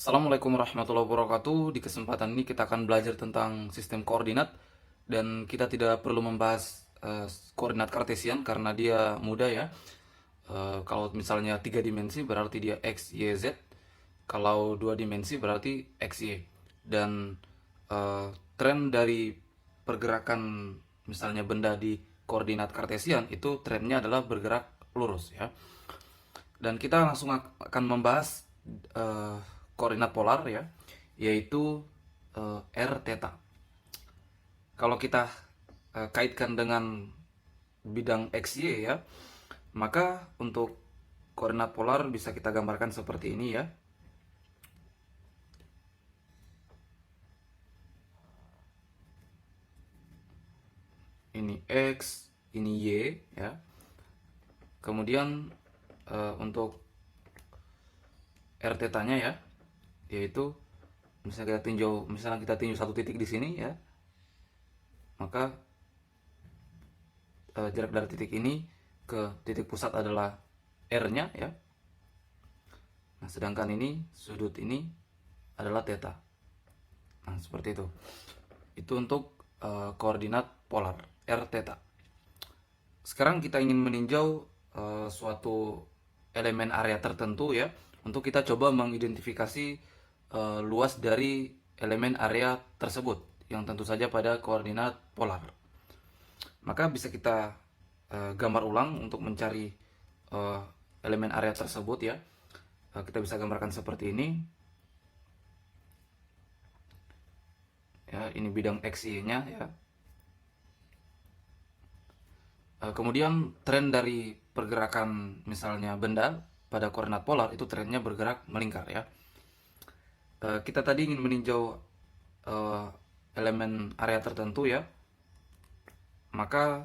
Assalamualaikum warahmatullahi wabarakatuh. Di kesempatan ini kita akan belajar tentang sistem koordinat dan kita tidak perlu membahas koordinat kartesian karena dia mudah ya. Kalau misalnya 3 dimensi berarti dia x, y, z. Kalau 2 dimensi berarti x, y. Dan eh, tren dari pergerakan misalnya benda di koordinat kartesian itu trennya adalah bergerak lurus ya. Dan kita langsung akan membahas eh, koordinat polar ya, yaitu r theta. Kalau kita kaitkan dengan bidang xy ya, maka untuk koordinat polar bisa kita gambarkan seperti ini ya. Ini x, ini y ya. Kemudian untuk r theta-nya ya, yaitu misalnya kita tinjau satu titik di sini ya, maka jarak dari titik ini ke titik pusat adalah r-nya ya. Nah, sedangkan ini sudut ini adalah theta. Nah, seperti itu. Itu untuk koordinat polar r theta. Sekarang kita ingin meninjau suatu elemen area tertentu ya, untuk kita coba mengidentifikasi luas dari elemen area tersebut yang tentu saja pada koordinat polar. Maka bisa kita gambar ulang untuk mencari elemen area tersebut ya. Kita bisa gambarkan seperti ini. Ya, ini bidang XY-nya ya. Kemudian tren dari pergerakan misalnya benda pada koordinat polar itu trennya bergerak melingkar ya. Kita tadi ingin meninjau elemen area tertentu ya. Maka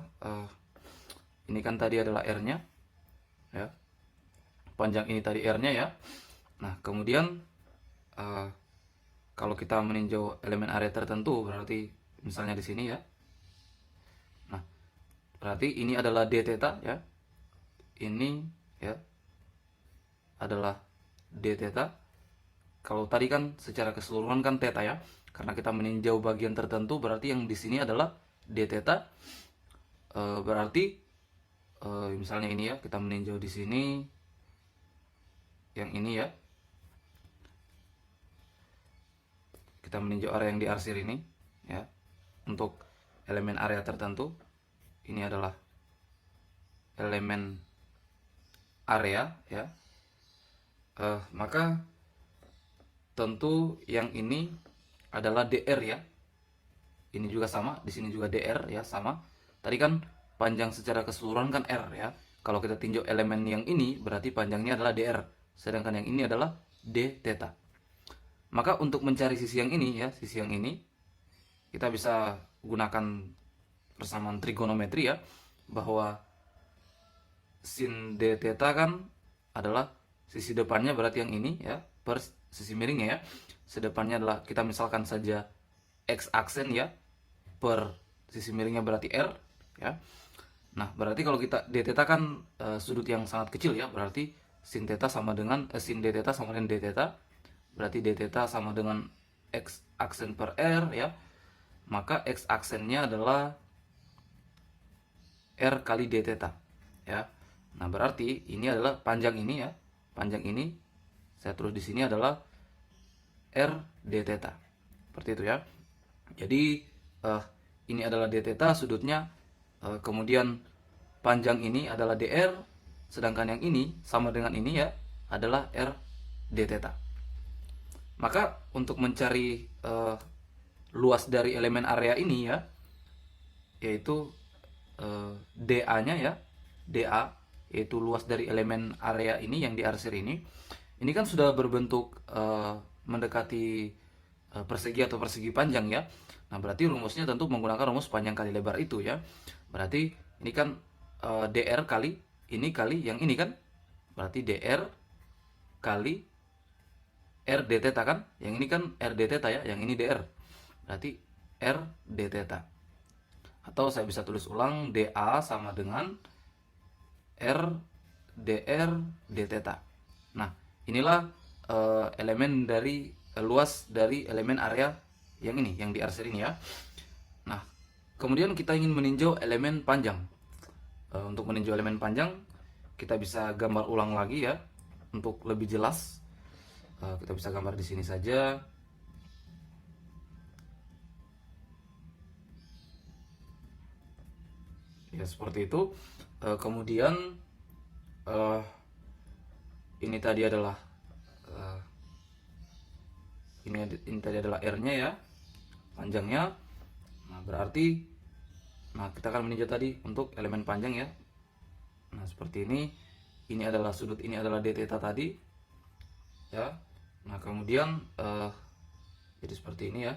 ini kan tadi adalah R-nya ya. Panjang ini tadi R-nya ya. Nah, kemudian kalau kita meninjau elemen area tertentu berarti misalnya di sini ya. Nah, berarti ini adalah d theta ya. Ini ya adalah d theta. Kalau tadi kan secara keseluruhan kan theta ya. Karena kita meninjau bagian tertentu berarti yang di sini adalah d theta. Berarti misalnya ini ya, kita meninjau di sini yang ini ya. Kita meninjau area yang diarsir ini ya. Untuk elemen area tertentu ini adalah elemen area ya. Maka tentu yang ini adalah dr ya. Ini juga sama, di sini juga dr ya, sama. Tadi kan panjang secara keseluruhan kan r ya. Kalau kita tinjau elemen yang ini berarti panjangnya adalah dr, sedangkan yang ini adalah d theta. Maka untuk mencari sisi yang ini ya, sisi yang ini kita bisa gunakan persamaan trigonometri ya, bahwa sin d theta kan adalah sisi depannya berarti yang ini ya, per sisi miringnya ya. Sedepannya adalah kita misalkan saja x aksen ya, per sisi miringnya berarti r ya. Nah, berarti kalau kita d theta kan sudut yang sangat kecil ya, berarti sin theta sama dengan sin d theta sama dengan d theta. Berarti d theta sama dengan x aksen per r ya. Maka x aksennya adalah r kali d theta ya. Nah, berarti ini adalah panjang ini ya. Panjang ini saya tulis di sini adalah r d theta. Seperti itu ya. Jadi ini adalah d theta sudutnya, kemudian panjang ini adalah dr, sedangkan yang ini sama dengan ini ya, adalah r d theta. Maka untuk mencari luas dari elemen area ini ya, yaitu dA-nya ya, dA yaitu luas dari elemen area ini yang diarsir ini kan sudah berbentuk mendekati persegi atau persegi panjang ya. Nah, berarti rumusnya tentu menggunakan rumus panjang kali lebar itu ya. Berarti ini kan dr kali yang ini kan, berarti dr kali r d theta kan, yang ini kan r d theta ya, yang ini dr, berarti r d theta. Atau saya bisa tulis ulang, dA sama dengan r dr d theta. Nah, inilah elemen dari luas dari elemen area yang ini, yang di R-seri ini ya. Nah, kemudian kita ingin meninjau elemen panjang. Untuk meninjau elemen panjang, kita bisa gambar ulang lagi ya, untuk lebih jelas. Kita bisa gambar di sini saja. Ya seperti itu. Kemudian ini tadi adalah ini tadi adalah R-nya ya, panjangnya. Nah berarti, kita akan meninjau tadi untuk elemen panjang ya. Nah seperti ini. Ini adalah sudut, ini adalah d theta tadi ya. Nah kemudian jadi seperti ini ya.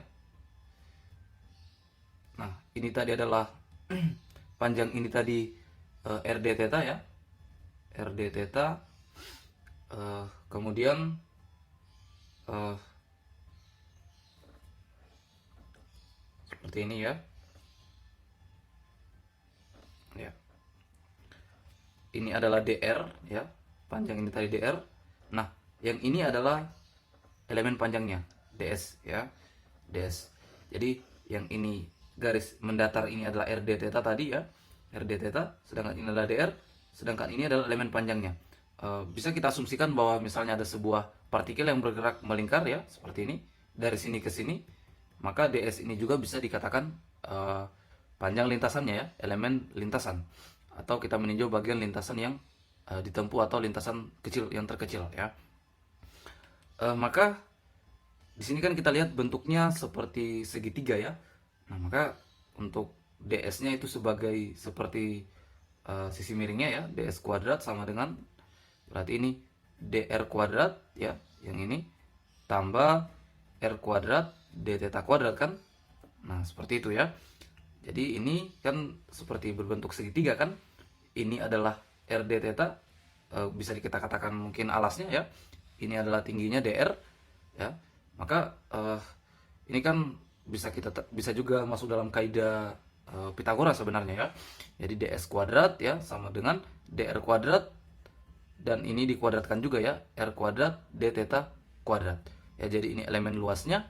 Nah ini tadi adalah panjang ini tadi RD theta ya, RD theta. Kemudian seperti ini ya. Ini adalah DR ya, panjang ini tadi DR. Nah yang ini adalah elemen panjangnya, DS ya, DS. Jadi yang ini garis mendatar ini adalah RD theta tadi ya, RD theta, sedangkan ini adalah DR, sedangkan ini adalah elemen panjangnya. Bisa kita asumsikan bahwa misalnya ada sebuah partikel yang bergerak melingkar ya, seperti ini, dari sini ke sini, maka DS ini juga bisa dikatakan panjang lintasannya ya, elemen lintasan. Atau kita meninjau bagian lintasan yang ditempuh atau lintasan kecil yang terkecil ya. Maka di sini kan kita lihat bentuknya seperti segitiga ya. Nah maka untuk DS-nya itu sebagai seperti sisi miringnya ya, DS kuadrat sama dengan, berarti ini DR kuadrat ya, yang ini tambah R kuadrat D theta kuadrat kan. Nah seperti itu ya. Jadi ini kan seperti berbentuk segitiga kan. Ini adalah RD theta, bisa kita katakan mungkin alasnya ya. Ini adalah tingginya DR ya. Maka ini kan bisa juga masuk dalam kaidah Pitagoras sebenarnya ya. Jadi DS kuadrat ya sama dengan DR kuadrat, dan ini dikuadratkan juga ya, R kuadrat D theta kuadrat. Ya jadi ini elemen luasnya,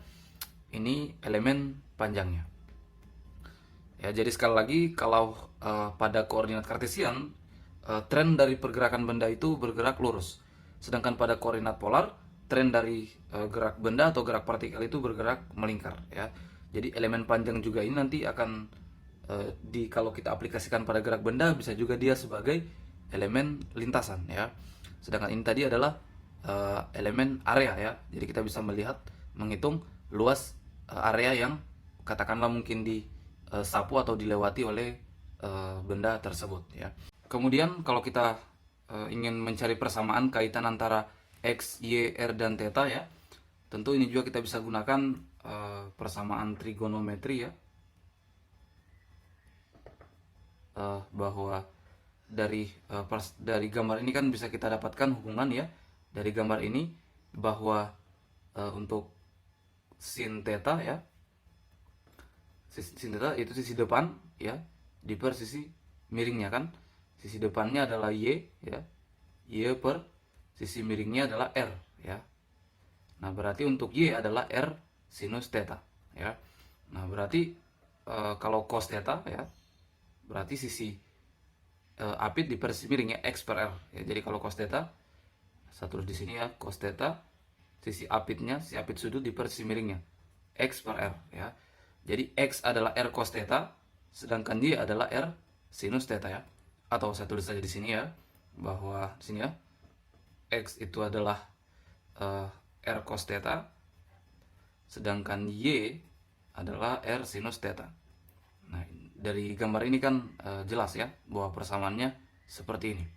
ini elemen panjangnya. Ya, jadi sekali lagi kalau pada koordinat kartesian, tren dari pergerakan benda itu bergerak lurus. Sedangkan pada koordinat polar, tren dari gerak benda atau gerak partikel itu bergerak melingkar ya. Jadi elemen panjang juga ini nanti akan kalau kita aplikasikan pada gerak benda, bisa juga dia sebagai elemen lintasan ya. Sedangkan ini tadi adalah elemen area ya. Jadi kita bisa menghitung luas area yang katakanlah mungkin sapu atau dilewati oleh benda tersebut ya. Kemudian kalau kita ingin mencari persamaan kaitan antara X, Y, R, dan theta ya, tentu ini juga kita bisa gunakan persamaan trigonometri ya, bahwa dari gambar ini kan bisa kita dapatkan hubungan ya, dari gambar ini bahwa untuk sin theta ya, sin theta itu sisi depan ya, per sisi miringnya kan. Sisi depannya adalah Y ya, Y per sisi miringnya adalah R ya. Nah berarti untuk Y adalah R sinus theta ya. Nah berarti kalau cos theta ya, berarti sisi apit per sisi miringnya X per R ya. Jadi kalau cos theta, saya tulis di sini ya, cos theta, sisi apitnya, sisi apit sudut per sisi miringnya X per R ya. Jadi X adalah R cos theta, sedangkan Y adalah R sinus theta ya. Atau saya tulis saja di sini ya, bahwa di sini ya, X itu adalah R cos theta, sedangkan Y adalah R sinus theta. Nah, dari gambar ini kan jelas ya bahwa persamaannya seperti ini.